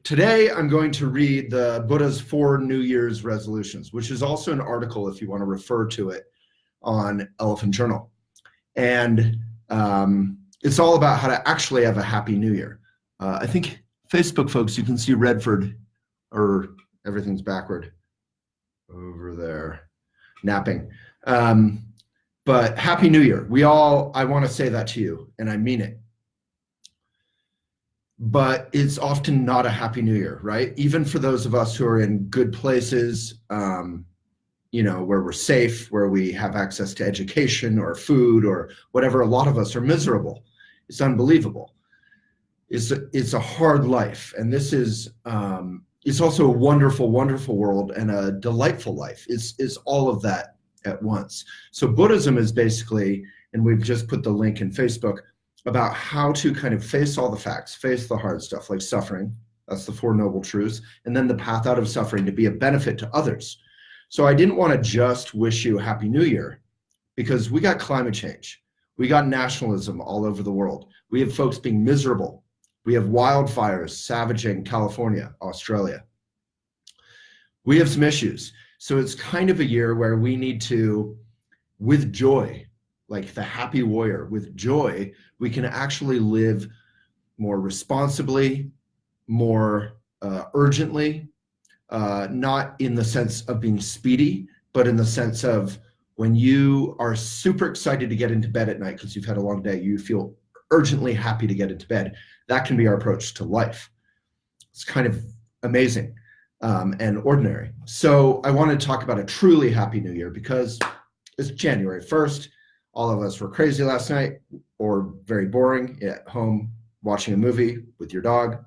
Today, I'm going to read the Buddha's 4 New Year's resolutions, which is also an article if you want to refer to it on Elephant Journal. And it's all about how to actually have a happy new year. I think Facebook folks, you can see Redford, or everything's backward over there, napping. But happy new year. I want to say that to you, and I mean it. But it's often not a happy new year, right? Even for those of us who are in good places, where we're safe, where we have access to education or food or whatever, a lot of us are miserable. It's unbelievable. It's a hard life. And this is, it's also a wonderful, wonderful world and a delightful life. It's all of that at once. So Buddhism is basically, and we've just put the link in Facebook, about how to kind of face all the facts, face the hard stuff like suffering. That's the 4 Noble Truths. And then the path out of suffering to be a benefit to others. So I didn't want to just wish you a happy new year, because we got climate change. We got nationalism all over the world. We have folks being miserable. We have wildfires savaging California, Australia. We have some issues. So it's kind of a year where we need to, with joy, like the happy warrior, with joy, we can actually live more responsibly, more urgently, not in the sense of being speedy, but in the sense of when you are super excited to get into bed at night because you've had a long day, you feel urgently happy to get into bed. That can be our approach to life. It's kind of amazing and ordinary. So I want to talk about a truly happy new year because it's January 1st. All of us were crazy last night, or very boring at home watching a movie with your dog,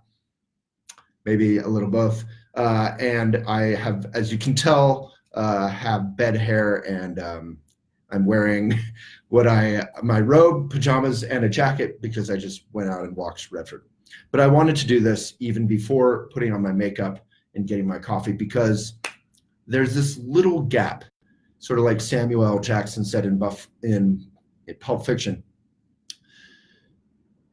maybe a little both. And I have, as you can tell, have bed hair, and I'm wearing my robe, pajamas, and a jacket because I just went out and walked Redford. But I wanted to do this even before putting on my makeup and getting my coffee, because there's this little gap, sort of like Samuel L. Jackson said in Pulp Fiction.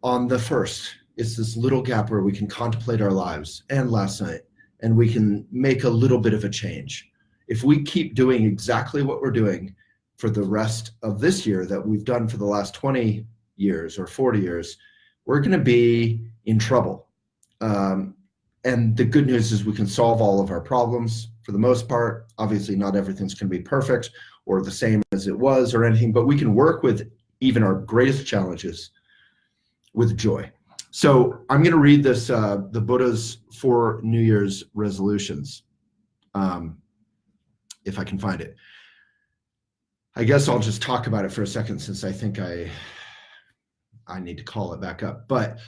On the first, it's this little gap where we can contemplate our lives, and last night, and we can make a little bit of a change. If we keep doing exactly what we're doing for the rest of this year that we've done for the last 20 years or 40 years, we're going to be in trouble. And the good news is we can solve all of our problems for the most part. Obviously, not everything's going to be perfect or the same as it was or anything, but we can work with even our greatest challenges with joy. So I'm going to read this, the Buddha's 4 New Year's resolutions, if I can find it. I guess I'll just talk about it for a second, since I think I need to call it back up. But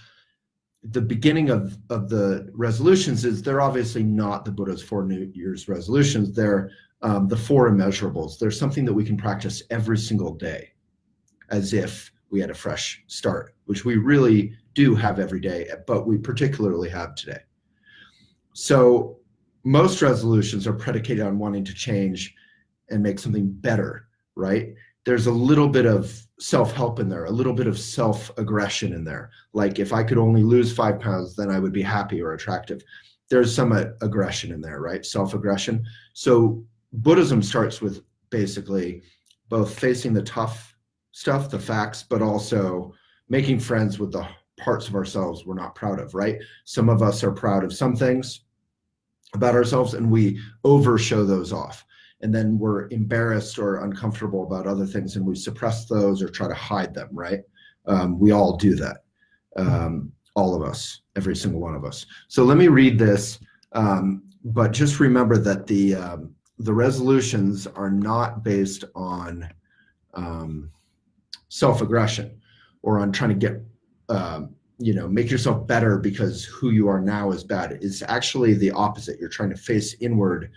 the beginning of the resolutions is, they're obviously not the Buddha's 4 New Year's resolutions. They're the 4 immeasurables. There's something that we can practice every single day as if we had a fresh start, which we really do have every day, but we particularly have today. So most resolutions are predicated on wanting to change and make something better, right? There's a little bit of self-help in there, a little bit of self-aggression in there. Like, if I could only lose 5 pounds, then I would be happy or attractive. There's some aggression in there, right? Self-aggression. So Buddhism starts with basically both facing the tough stuff, the facts, but also making friends with the parts of ourselves we're not proud of, right? Some of us are proud of some things about ourselves, and we overshow those off. And then we're embarrassed or uncomfortable about other things, and we suppress those or try to hide them, right? We all do that, all of us, every single one of us. So let me read this, but just remember that the resolutions are not based on self-aggression or on trying to get, make yourself better because who you are now is bad. It's actually the opposite. You're trying to face inward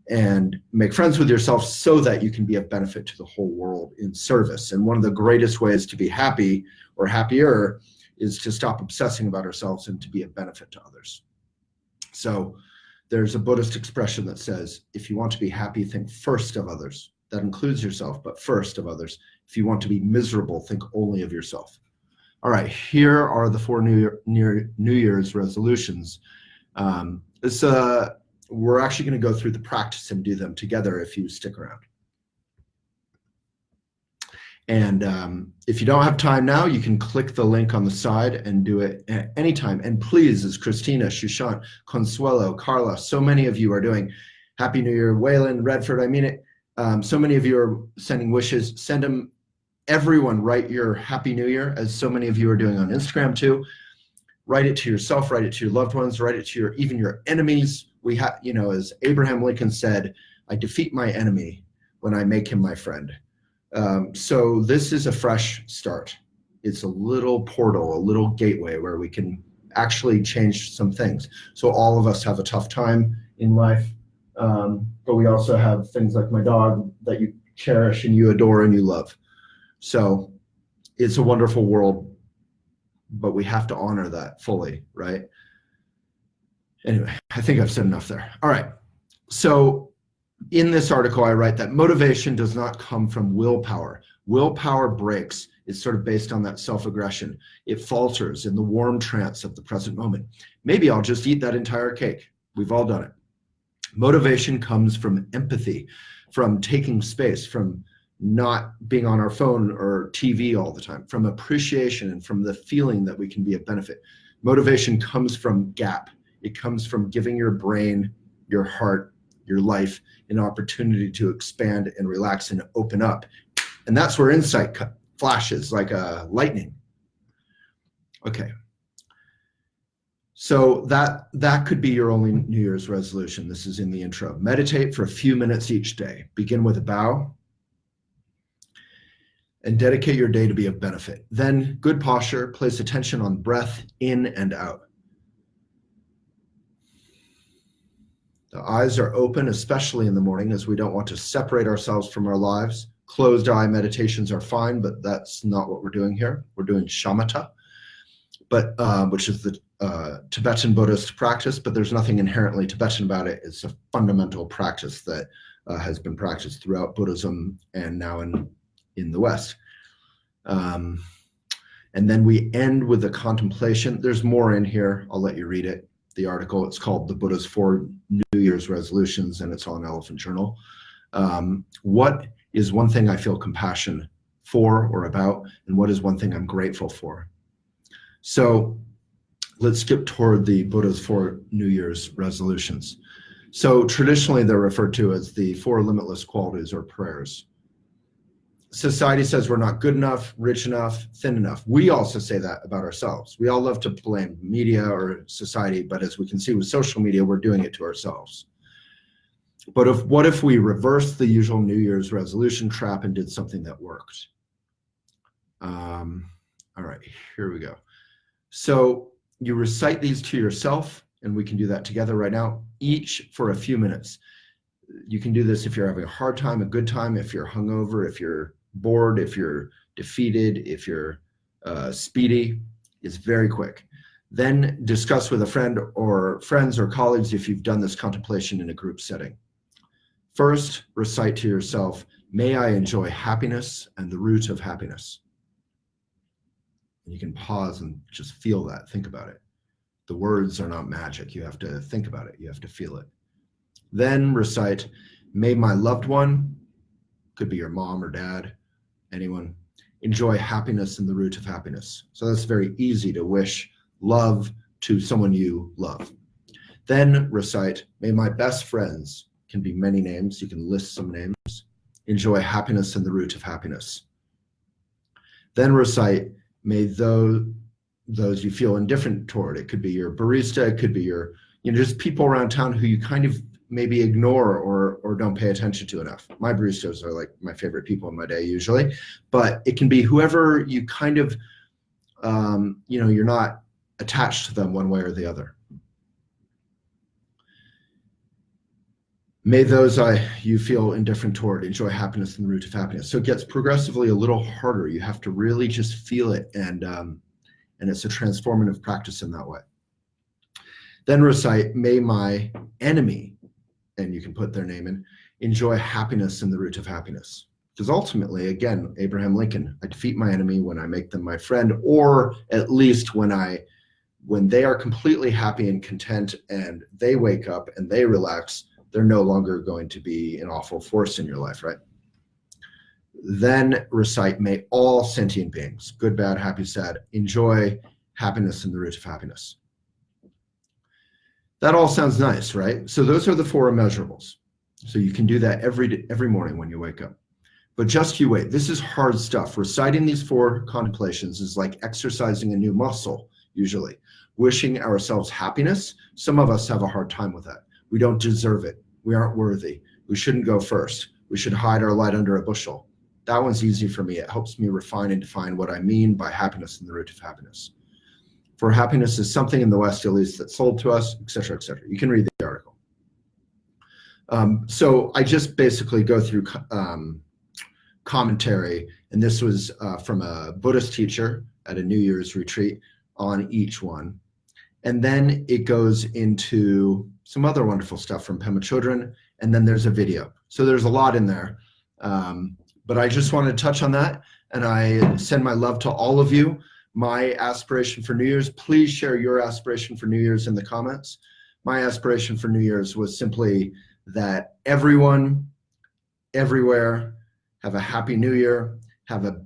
and make friends with yourself so that you can be of benefit to the whole world in service. And one of the greatest ways to be happy or happier is to stop obsessing about ourselves and to be of benefit to others. So there's a Buddhist expression that says, if you want to be happy, think first of others. That includes yourself, but first of others. If you want to be miserable, think only of yourself. All right, here are the 4 New Year's resolutions We're actually going to go through the practice and do them together if you stick around. And if you don't have time now, you can click the link on the side and do it at any time. And please, as Christina, Shushant, Consuelo, Carla, so many of you are doing Happy New Year, Waylon, Redford, I mean it. So many of you are sending wishes. Send them, everyone, write your Happy New Year, as so many of you are doing on Instagram too. Write it to yourself, write it to your loved ones, write it to even your enemies. We have, as Abraham Lincoln said, I defeat my enemy when I make him my friend. So this is a fresh start. It's a little portal, a little gateway where we can actually change some things. So all of us have a tough time in life, but we also have things like my dog that you cherish and you adore and you love. So it's a wonderful world, but we have to honor that fully, right? Anyway, I think I've said enough there. All right. So in this article, I write that motivation does not come from willpower. Willpower breaks. It's sort of based on that self-aggression. It falters in the warm trance of the present moment. Maybe I'll just eat that entire cake. We've all done it. Motivation comes from empathy, from taking space, from not being on our phone or TV all the time, from appreciation and from the feeling that we can be of benefit. Motivation comes from gap. It comes from giving your brain, your heart, your life an opportunity to expand and relax and open up. And that's where insight flashes like a lightning. Okay. So that could be your only New Year's resolution. This is in the intro. Meditate for a few minutes each day. Begin with a bow and dedicate your day to be of benefit. Then good posture, place attention on breath in and out. The eyes are open, especially in the morning, as we don't want to separate ourselves from our lives. Closed eye meditations are fine, but that's not what we're doing here. We're doing shamatha, which is the Tibetan Buddhist practice, but there's nothing inherently Tibetan about it. It's a fundamental practice that has been practiced throughout Buddhism and now in the West. And then we end with a contemplation. There's more in here. I'll let you read it. The article, it's called The Buddha's 4 New Year's Resolutions, and it's on Elephant Journal. What is one thing I feel compassion for or about, and what is one thing I'm grateful for? So let's skip toward the Buddha's 4 New Year's resolutions. So traditionally, they're referred to as the 4 limitless qualities or prayers. Society says we're not good enough, rich enough, thin enough. We also say that about ourselves. We all love to blame media or society, but as we can see with social media, we're doing it to ourselves. But what if we reversed the usual New Year's resolution trap and did something that worked? All right, here we go. So you recite these to yourself, and we can do that together right now, each for a few minutes. You can do this if you're having a hard time, a good time, if you're hungover, if you're bored, if you're defeated, if you're speedy. It's very quick. Then discuss with a friend or friends or colleagues if you've done this contemplation in a group setting. First, recite to yourself, may I enjoy happiness and the root of happiness. And you can pause and just feel that, think about it. The words are not magic. You have to think about it. You have to feel it. Then recite, may my loved one, could be your mom or dad, anyone, enjoy happiness and the root of happiness. So that's very easy to wish love to someone you love. Then recite, may my best friends, can be many names, you can list some names, enjoy happiness and the root of happiness. Then recite, may those you feel indifferent toward, it could be your barista, it could be your, just people around town who you kind of maybe ignore or don't pay attention to enough. My baristas are like my favorite people in my day usually, but it can be whoever you kind of, you're not attached to them one way or the other. May those you feel indifferent toward enjoy happiness and the root of happiness. So it gets progressively a little harder. You have to really just feel it, and it's a transformative practice in that way. Then recite, may my enemy, and you can put their name in, enjoy happiness and the root of happiness. Because ultimately, again, Abraham Lincoln, I defeat my enemy when I make them my friend, or at least when I when they are completely happy and content and they wake up and they relax, they're no longer going to be an awful force in your life, right? Then recite, may all sentient beings, good, bad, happy, sad, enjoy happiness and the root of happiness. That all sounds nice, right? So those are the 4 immeasurables. So you can do that every morning when you wake up. But just you wait. This is hard stuff. Reciting these 4 contemplations is like exercising a new muscle, usually. Wishing ourselves happiness, some of us have a hard time with that. We don't deserve it. We aren't worthy. We shouldn't go first. We should hide our light under a bushel. That one's easy for me. It helps me refine and define what I mean by happiness and the root of happiness. For happiness is something in the West, at least, that's sold to us, et cetera, et cetera. You can read the article. So I just basically go through commentary, and this was from a Buddhist teacher at a New Year's retreat on each one. And then it goes into some other wonderful stuff from Pema Chodron, and then there's a video. So there's a lot in there. But I just wanted to touch on that, and I send my love to all of you. My aspiration for New Year's, please share your aspiration for New Year's in the comments. My aspiration for New Year's was simply that everyone, everywhere, have a happy New Year, have a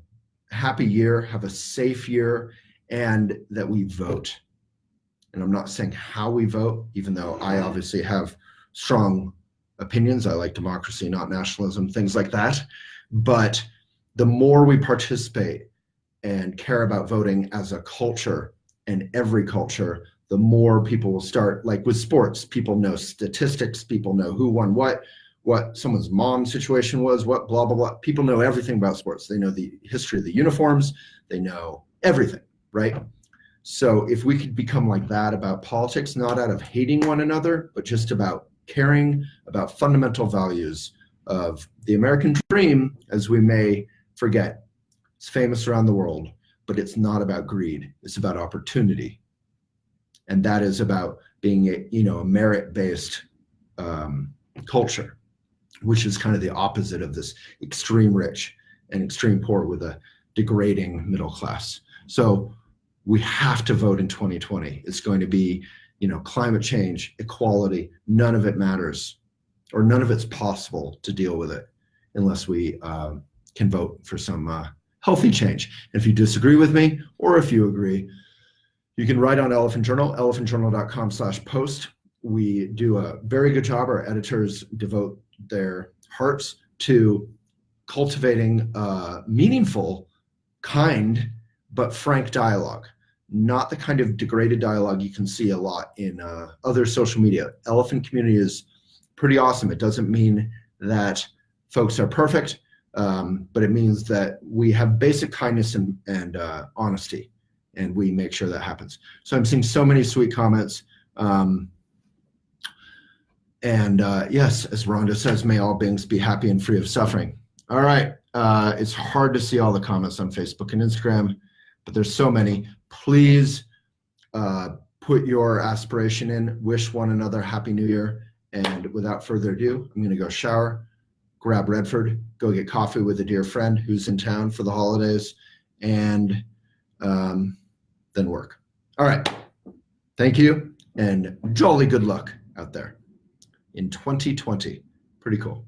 happy year, have a safe year, and that we vote. And I'm not saying how we vote, even though I obviously have strong opinions. I like democracy, not nationalism, things like that. But the more we participate and care about voting as a culture, and every culture, the more people will start, like with sports, people know statistics, people know who won what someone's mom situation was, what blah, blah, blah. People know everything about sports. They know the history of the uniforms. They know everything, right? So if we could become like that about politics, not out of hating one another, but just about caring about fundamental values of the American dream, as we may forget. It's famous around the world, but it's not about greed. It's about opportunity. And that is about being a merit-based culture, which is kind of the opposite of this extreme rich and extreme poor with a degrading middle class. So we have to vote in 2020. It's going to be, climate change, equality, none of it matters, or none of it's possible to deal with it unless we can vote for some healthy change. And if you disagree with me, or if you agree, you can write on Elephant Journal, elephantjournal.com/post. We do a very good job. Our editors devote their hearts to cultivating meaningful, kind, but frank dialogue, not the kind of degraded dialogue you can see a lot in other social media. Elephant community is pretty awesome. It doesn't mean that folks are perfect, but it means that we have basic kindness and honesty, and we make sure that happens. So I'm seeing so many sweet comments. Yes, as Rhonda says, may all beings be happy and free of suffering. All right, it's hard to see all the comments on Facebook and Instagram, but there's so many. Please put your aspiration in, wish one another Happy New Year. And without further ado, I'm gonna go shower, grab Redford, go get coffee with a dear friend who's in town for the holidays, and then work. All right, thank you, and jolly good luck out there in 2020. Pretty cool.